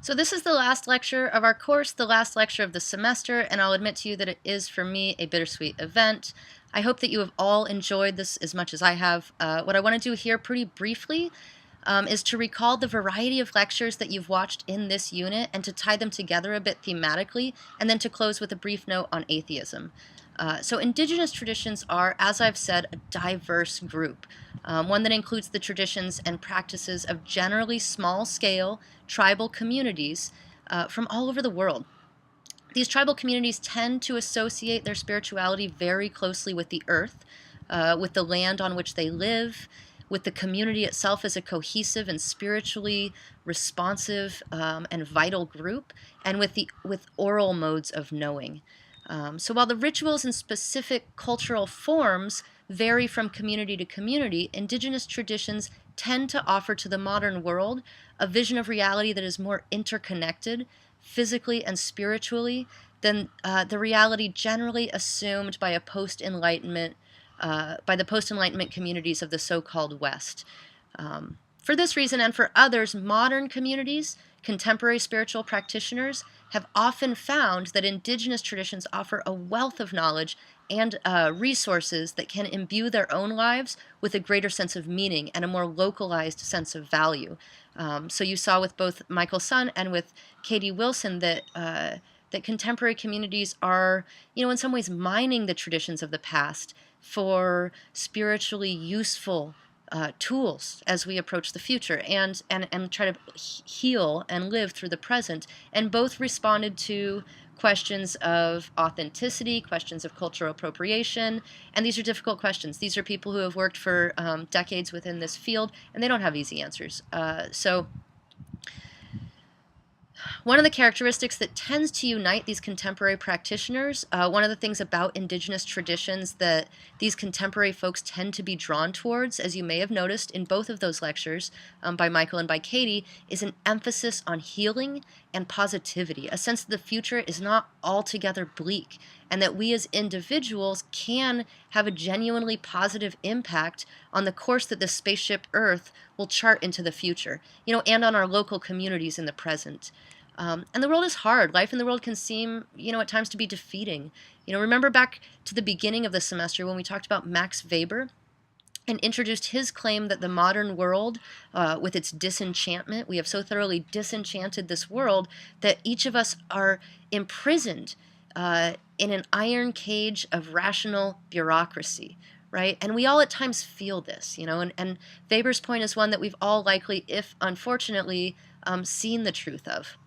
So this is the last lecture of our course, the last lecture of the semester, and I'll admit to you that it is, for me, a bittersweet event. I hope that you have all enjoyed this as much as I have. What I want to do here pretty briefly is to recall the variety of lectures that you've watched in this unit and to tie them together a bit thematically, and then to close with a brief note on atheism. So indigenous traditions are, as I've said, a diverse group, one that includes the traditions and practices of generally small-scale tribal communities from all over the world. These tribal communities tend to associate their spirituality very closely with the earth, with the land on which they live, with the community itself as a cohesive and spiritually responsive and vital group, and with oral modes of knowing. So while the rituals and specific cultural forms vary from community to community, indigenous traditions tend to offer to the modern world a vision of reality that is more interconnected, physically and spiritually, than the reality generally assumed by the post-Enlightenment communities of the so-called West. For this reason and for others, modern communities, contemporary spiritual practitioners, have often found that indigenous traditions offer a wealth of knowledge and resources that can imbue their own lives with a greater sense of meaning and a more localized sense of value. So you saw with both Michael Sun and with Katie Wilson that that contemporary communities are, in some ways mining the traditions of the past for spiritually useful tools as we approach the future and try to heal and live through the present. And both responded to questions of authenticity, questions of cultural appropriation, and these are difficult questions. These are people who have worked for decades within this field, and they don't have easy answers. So one of the characteristics that tends to unite these contemporary practitioners, one of the things about indigenous traditions that these contemporary folks tend to be drawn towards, as you may have noticed in both of those lectures by Michael and by Katie, is an emphasis on healing and positivity, a sense that the future is not altogether bleak, and that we as individuals can have a genuinely positive impact on the course that the spaceship Earth will chart into the future, and on our local communities in the present. And the world is hard. Life in the world can seem, at times to be defeating. Remember back to the beginning of the semester when we talked about Max Weber and introduced his claim that the modern world, with its disenchantment, we have so thoroughly disenchanted this world that each of us are imprisoned in an iron cage of rational bureaucracy, right? And we all at times feel this, and Weber's point is one that we've all likely, if unfortunately, seen the truth of.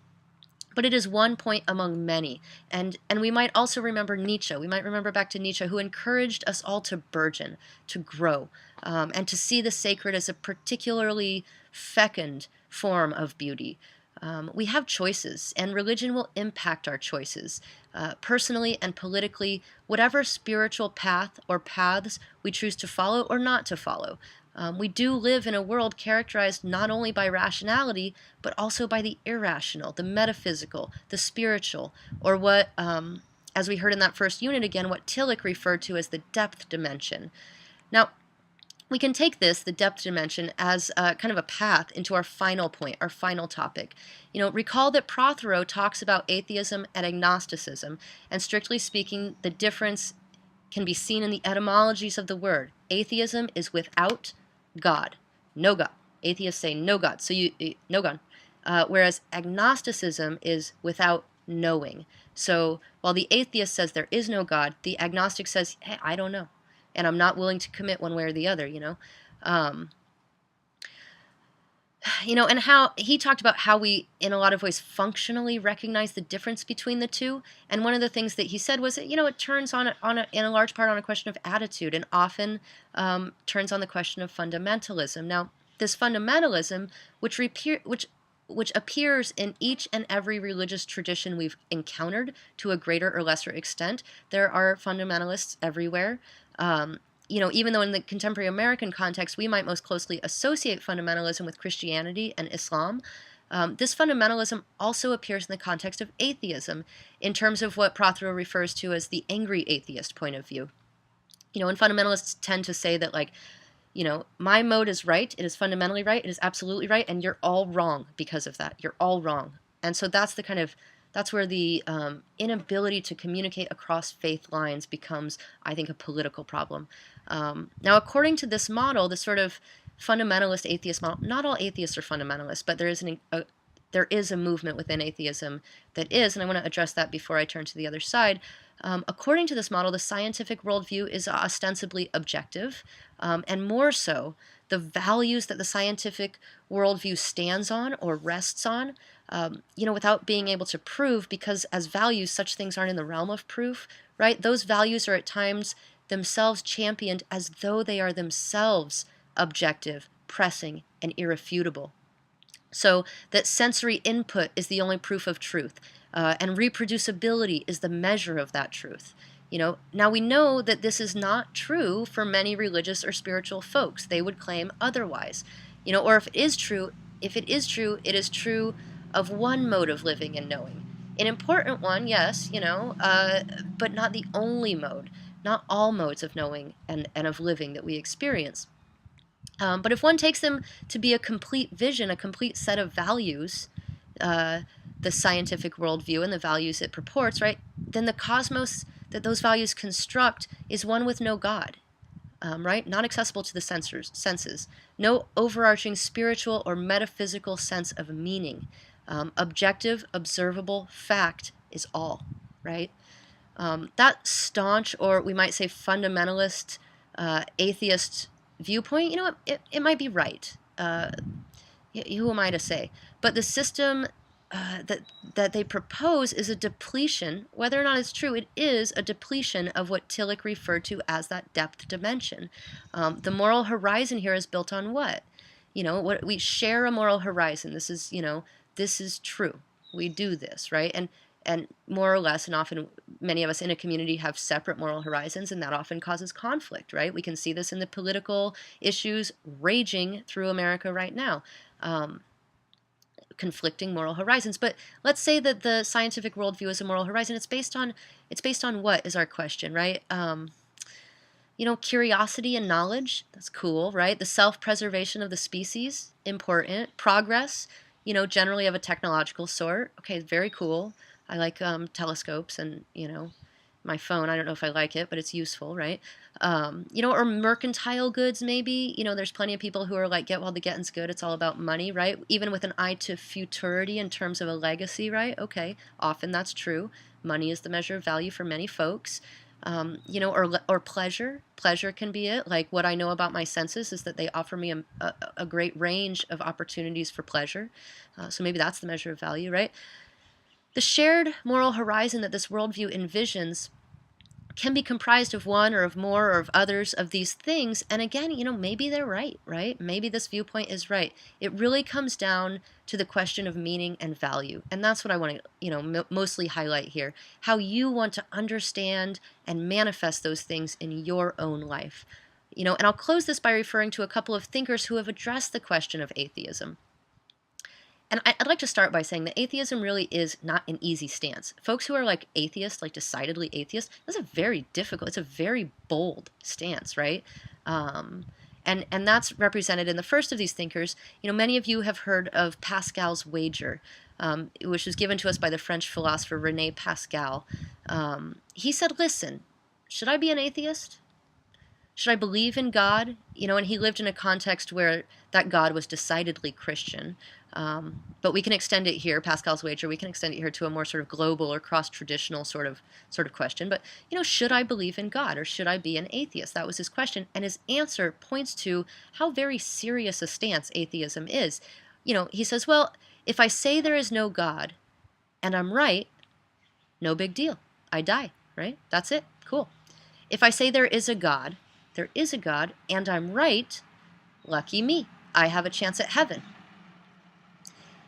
But it is one point among many. And we might also remember Nietzsche. We might remember back to Nietzsche, who encouraged us all to burgeon, to grow, and to see the sacred as a particularly fecund form of beauty. We have choices, and religion will impact our choices, personally and politically, whatever spiritual path or paths we choose to follow or not to follow. We do live in a world characterized not only by rationality, but also by the irrational, the metaphysical, the spiritual, or what, as we heard in that first unit again, what Tillich referred to as the depth dimension. Now, we can take this, the depth dimension, as kind of a path into our final point, our final topic. Recall that Prothero talks about atheism and agnosticism, and strictly speaking, the difference can be seen in the etymologies of the word. Atheism is without God, no God. Atheists say no God, so no God. Whereas agnosticism is without knowing. So while the atheist says there is no God, the agnostic says, hey, I don't know, and I'm not willing to commit one way or the other. And how he talked about how we, in a lot of ways, functionally recognize the difference between the two. And one of the things that he said was that, it turns in a large part on a question of attitude, and often turns on the question of fundamentalism. Now, this fundamentalism, which appears in each and every religious tradition we've encountered to a greater or lesser extent, there are fundamentalists everywhere. Even though in the contemporary American context we might most closely associate fundamentalism with Christianity and Islam, this fundamentalism also appears in the context of atheism in terms of what Prothero refers to as the angry atheist point of view. And fundamentalists tend to say that, my mode is right, it is fundamentally right, it is absolutely right, and you're all wrong because of that. You're all wrong. And so that's where the inability to communicate across faith lines becomes, I think, a political problem. Now, according to this model, this sort of fundamentalist atheist model, not all atheists are fundamentalists, but there is a movement within atheism that is, and I want to address that before I turn to the other side. According to this model, the scientific worldview is ostensibly objective, and more so, the values that the scientific worldview stands on or rests on, without being able to prove, because as values, such things aren't in the realm of proof, right? Those values are at times themselves championed as though they are themselves objective, pressing, and irrefutable. So that sensory input is the only proof of truth, and reproducibility is the measure of that truth. Now we know that this is not true for many religious or spiritual folks. They would claim otherwise. Or if it is true, it is true of one mode of living and knowing. An important one, yes, but not the only mode, not all modes of knowing and of living that we experience. But if one takes them to be a complete vision, a complete set of values, the scientific worldview and the values it purports, right, then the cosmos that those values construct is one with no God, right? Not accessible to the senses. No overarching spiritual or metaphysical sense of meaning. Objective, observable fact is all, right? That staunch, or we might say fundamentalist, atheist viewpoint, it might be right. Who am I to say? But the system that they propose is a depletion. Whether or not it's true, it is a depletion of what Tillich referred to as that depth dimension. The moral horizon here is built on what? What we share a moral horizon. This is true. We do this, right? And more or less, and often many of us in a community have separate moral horizons, and that often causes conflict, right? We can see this in the political issues raging through America right now. Conflicting moral horizons. But let's say that the scientific worldview is a moral horizon. It's based on what is our question, right? Curiosity and knowledge, that's cool, right? The self-preservation of the species, important. Progress, generally of a technological sort. Okay, very cool. I like telescopes and, my phone. I don't know if I like it, but it's useful, right? Or mercantile goods, maybe. There's plenty of people who are like, get while the getting's good. It's all about money, right? Even with an eye to futurity in terms of a legacy, right? Okay, often that's true. Money is the measure of value for many folks. Or pleasure. Pleasure can be it. Like, what I know about my senses is that they offer me a great range of opportunities for pleasure. So maybe that's the measure of value, right? The shared moral horizon that this worldview envisions can be comprised of one or of more or of others of these things. And again, maybe they're right? Maybe this viewpoint is right. It really comes down to the question of meaning and value. And that's what I want to, mostly highlight here. How you want to understand and manifest those things in your own life. And I'll close this by referring to a couple of thinkers who have addressed the question of atheism. And I'd like to start by saying that atheism really is not an easy stance. Folks who are like atheists, like decidedly atheists, it's a very bold stance, right? And that's represented in the first of these thinkers. Many of you have heard of Pascal's wager, which was given to us by the French philosopher René Pascal. He said, listen, should I be an atheist? Should I believe in God? And he lived in a context where that God was decidedly Christian. But we can extend it here, Pascal's wager, we can extend it here to a more sort of global or cross-traditional sort of question. But, should I believe in God or should I be an atheist? That was his question. And his answer points to how very serious a stance atheism is. He says, well, if I say there is no God and I'm right, no big deal. I die, right? That's it. Cool. If I say there is a God, and I'm right, lucky me. I have a chance at heaven.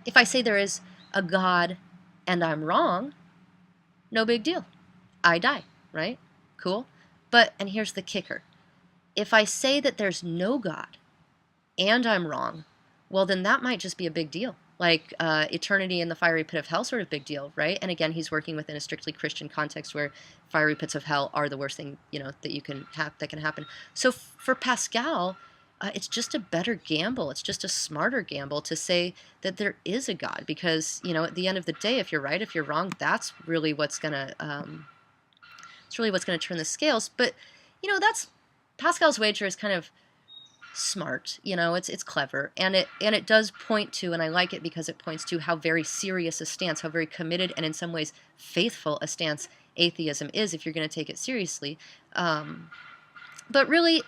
If I say there is a God and I'm wrong, no big deal. I die, right? Cool. And here's the kicker. If I say that there's no God and I'm wrong, well, then that might just be a big deal. Like eternity in the fiery pit of hell, sort of big deal, right? And again, he's working within a strictly Christian context where fiery pits of hell are the worst thing, that can happen. So for Pascal, it's just a better gamble. It's just a smarter gamble to say that there is a God, because at the end of the day, if you're right, if you're wrong, that's really what's gonna turn the scales. But that's Pascal's wager is kind of smart. It's clever, and it does point to, and I like it because it points to how very serious a stance, how very committed and in some ways faithful a stance atheism is if you're going to take it seriously. But really,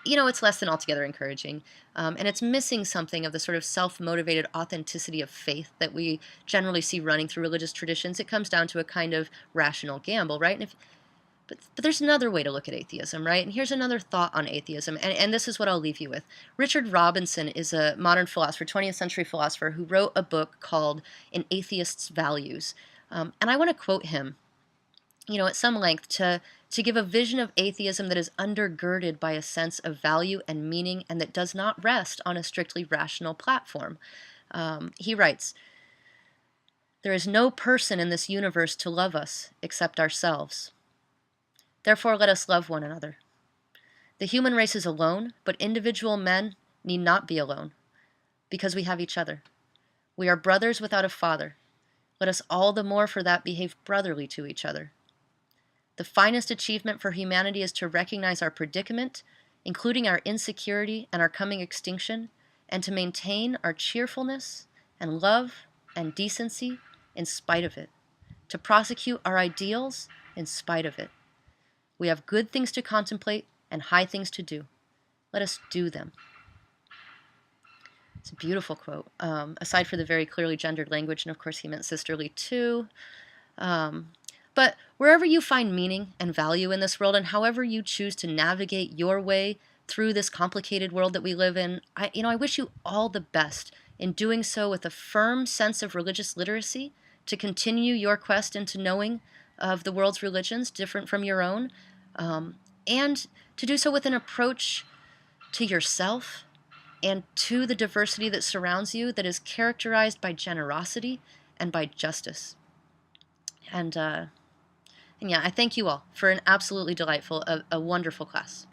it's less than altogether encouraging, and it's missing something of the sort of self-motivated authenticity of faith that we generally see running through religious traditions. It comes down to a kind of rational gamble, right? But there's another way to look at atheism, right? And here's another thought on atheism, and this is what I'll leave you with. Richard Robinson is a modern philosopher, 20th century philosopher, who wrote a book called An Atheist's Values. And I want to quote him, at some length, to give a vision of atheism that is undergirded by a sense of value and meaning, and that does not rest on a strictly rational platform. He writes, "There is no person in this universe to love us except ourselves. Therefore, let us love one another. The human race is alone, but individual men need not be alone, because we have each other. We are brothers without a father. Let us all the more for that behave brotherly to each other. The finest achievement for humanity is to recognize our predicament, including our insecurity and our coming extinction, and to maintain our cheerfulness and love and decency in spite of it, to prosecute our ideals in spite of it. We have good things to contemplate and high things to do. Let us do them." It's a beautiful quote, aside for the very clearly gendered language, and of course he meant sisterly too. But wherever you find meaning and value in this world, and however you choose to navigate your way through this complicated world that we live in, I wish you all the best in doing so with a firm sense of religious literacy to continue your quest into knowing of the world's religions different from your own, and to do so with an approach to yourself and to the diversity that surrounds you that is characterized by generosity and by justice. And yeah, I thank you all for an absolutely delightful, a wonderful class.